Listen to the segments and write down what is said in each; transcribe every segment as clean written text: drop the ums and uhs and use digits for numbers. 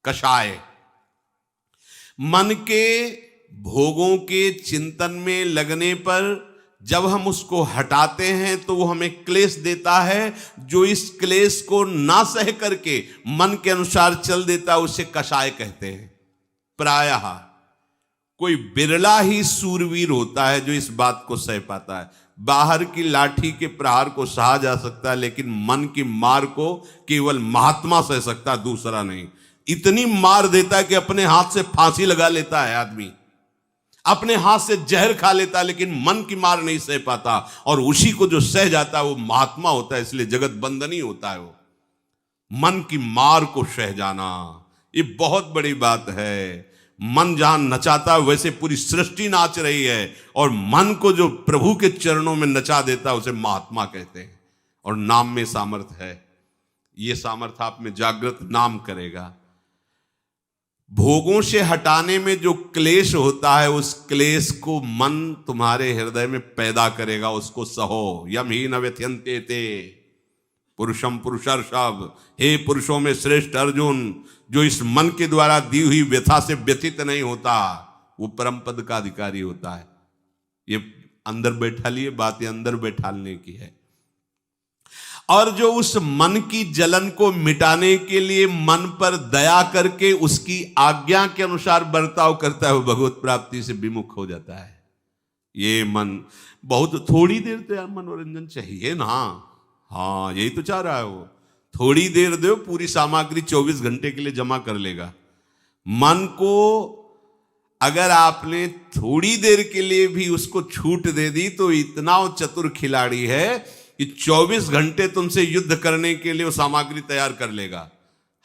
कषाय। मन के भोगों के चिंतन में लगने पर जब हम उसको हटाते हैं तो वो हमें क्लेश देता है। जो इस क्लेश को ना सह करके मन के अनुसार चल देता है उसे कषाय कहते हैं। प्रायः कोई बिरला ही सूरवीर होता है जो इस बात को सह पाता है। बाहर की लाठी के प्रहार को सहा जा सकता है, लेकिन मन की मार को केवल महात्मा सह सकता है, दूसरा नहीं। इतनी मार देता है कि अपने हाथ से फांसी लगा लेता है आदमी, अपने हाथ से जहर खा लेता है, लेकिन मन की मार नहीं सह पाता। और उसी को जो सह जाता है वो महात्मा होता है, इसलिए जगत बंधनी होता है वो। मन की मार को सह जाना ये बहुत बड़ी बात है। मन जहां नचाता है वैसे पूरी सृष्टि नाच रही है, और मन को जो प्रभु के चरणों में नचा देता है उसे महात्मा कहते हैं। और नाम में सामर्थ्य है, ये सामर्थ्य आप में जागृत नाम करेगा। भोगों से हटाने में जो क्लेश होता है उस क्लेश को मन तुम्हारे हृदय में पैदा करेगा, उसको सहो। यम ही न व्यथयन्ते ते पुरुषम पुरुषर्षभ। हे पुरुषों में श्रेष्ठ अर्जुन, जो इस मन के द्वारा दी हुई व्यथा से व्यथित नहीं होता वो परम पद का अधिकारी होता है। ये अंदर बैठा लिए बातें अंदर बैठाने की है। और जो उस मन की जलन को मिटाने के लिए मन पर दया करके उसकी आज्ञा के अनुसार बर्ताव करता है वो भगवत प्राप्ति से विमुख हो जाता है। ये मन बहुत थोड़ी देर तो यार मनोरंजन चाहिए ना, हाँ यही तो चाह रहा है वो। थोड़ी देर दो, पूरी सामग्री 24 घंटे के लिए जमा कर लेगा। मन को अगर आपने थोड़ी देर के लिए भी उसको छूट दे दी तो इतना वो चतुर खिलाड़ी है कि 24 घंटे तुमसे युद्ध करने के लिए वो सामग्री तैयार कर लेगा।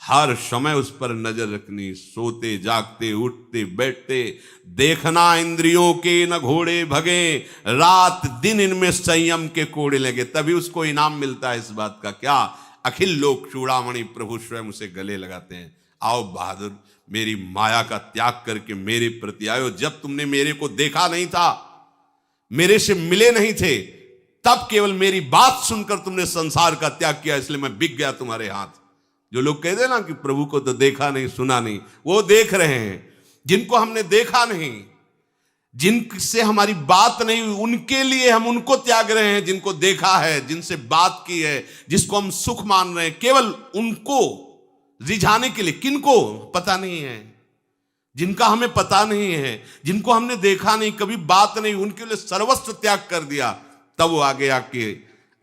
हर समय उस पर नजर रखनी, सोते जागते उठते बैठते देखना, इंद्रियों के न घोड़े भगे, रात दिन इनमें संयम के कोड़े लगे, तभी उसको इनाम मिलता है इस बात का। क्या अखिल लोक चूड़ामणि प्रभु स्वयं उसे गले लगाते हैं। आओ बहादुर, मेरी माया का त्याग करके मेरे प्रति आयो। जब तुमने मेरे को देखा नहीं था, मेरे से मिले नहीं थे, तब केवल मेरी बात सुनकर तुमने संसार का त्याग किया, इसलिए मैं बिक गया तुम्हारे हाथ। जो लोग कहते हैं ना कि प्रभु को तो देखा नहीं सुना नहीं, वो देख रहे हैं। जिनको हमने देखा नहीं, जिनसे हमारी बात नहीं हुई, उनके लिए हम उनको त्याग रहे हैं। जिनको देखा है, जिनसे बात की है, जिसको हम सुख मान रहे हैं, केवल उनको रिझाने के लिए। किनको पता नहीं है, जिनका हमें पता नहीं है, जिनको हमने देखा नहीं, कभी बात नहीं, उनके लिए सर्वस्व त्याग कर दिया। तब वो आगे आके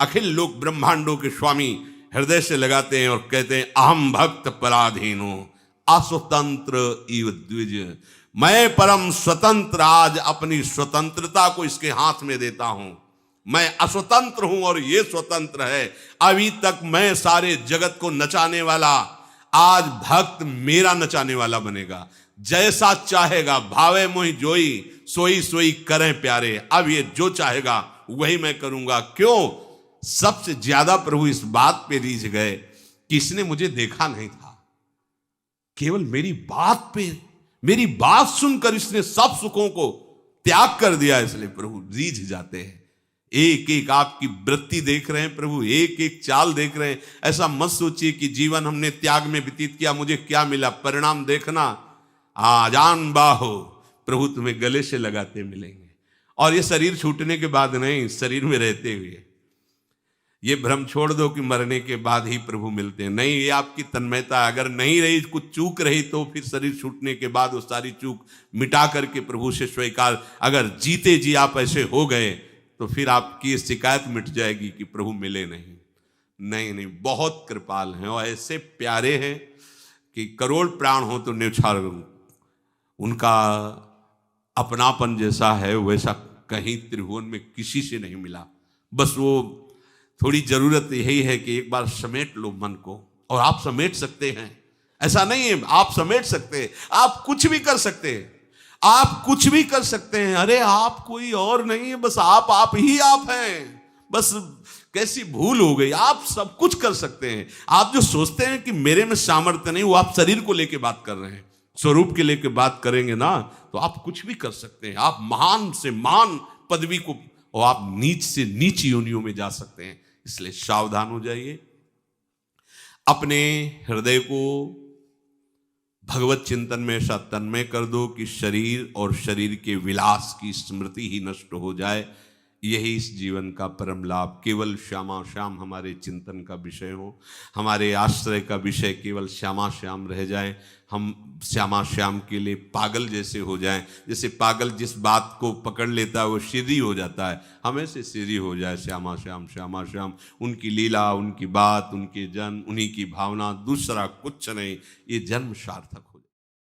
अखिल लोक ब्रह्मांडों के स्वामी हृदय से लगाते हैं और कहते हैं अहम भक्त पराधीनो अस्वतंत्र इव द्विज। मैं परम स्वतंत्र आज अपनी स्वतंत्रता को इसके हाथ में देता हूं। मैं अस्वतंत्र हूं और ये स्वतंत्र है। अभी तक मैं सारे जगत को नचाने वाला, आज भक्त मेरा नचाने वाला बनेगा। जैसा चाहेगा भावे मोहि जोई, सोई सोई करें प्यारे। अब ये जो चाहेगा वही मैं करूंगा। क्यों? सबसे ज्यादा प्रभु इस बात पे रीझ गए कि इसने मुझे देखा नहीं था, केवल मेरी बात पे, मेरी बात सुनकर इसने सब सुखों को त्याग कर दिया। इसलिए प्रभु रीझ जाते हैं। एक एक आपकी वृत्ति देख रहे हैं प्रभु, एक एक चाल देख रहे हैं। ऐसा मत सोचिए कि जीवन हमने त्याग में व्यतीत किया, मुझे क्या मिला। परिणाम देखना, आजान बाहो प्रभु तुम्हें गले से लगाते मिलेंगे। और ये शरीर छूटने के बाद नहीं, शरीर में रहते हुए। ये भ्रम छोड़ दो कि मरने के बाद ही प्रभु मिलते हैं, नहीं। ये आपकी तन्मयता, अगर नहीं रही, कुछ चूक रही, तो फिर शरीर छूटने के बाद वो सारी चूक मिटा करके प्रभु से स्वीकार। अगर जीते जी आप ऐसे हो गए तो फिर आपकी शिकायत मिट जाएगी कि प्रभु मिले नहीं। नहीं नहीं, बहुत कृपाल हैं और ऐसे प्यारे हैं कि करोड़ प्राण हो तो न्यौछावर उनका अपनापन जैसा है वैसा कहीं त्रिभुवन में किसी से नहीं मिला। बस वो थोड़ी जरूरत यही है कि एक बार समेट लो मन को, और आप समेट सकते हैं। ऐसा नहीं है, आप समेट सकते हैं, आप कुछ भी कर सकते हैं, आप कुछ भी कर सकते हैं। अरे आप कोई और नहीं है, बस आप ही आप हैं। बस कैसी भूल हो गई, आप सब कुछ कर सकते हैं। आप जो सोचते हैं कि मेरे में सामर्थ्य नहीं, वो आप शरीर को लेके बात कर रहे हैं। स्वरूप के लेके बात करेंगे ना तो आप कुछ भी कर सकते हैं। आप महान से महान पदवी को, और आप नीच से नीच योनियों में जा सकते हैं। इसलिए सावधान हो जाइए, अपने हृदय को भगवत चिंतन में ऐसा तन्मय कर दो कि शरीर और शरीर के विलास की स्मृति ही नष्ट हो जाए। यही इस जीवन का परम लाभ। केवल श्यामा श्याम हमारे चिंतन का विषय हो, हमारे आश्रय का विषय केवल श्यामा श्याम रह जाए। हम श्यामा श्याम के लिए पागल जैसे हो जाएं, जैसे पागल जिस बात को पकड़ लेता है वो सीधी हो जाता है, हम ऐसे सीधी हो जाए। श्यामा श्याम श्यामा श्याम, उनकी लीला, उनकी बात, उनके जन्म, उन्हीं की भावना, दूसरा कुछ नहीं, ये जन्म सार्थक हो।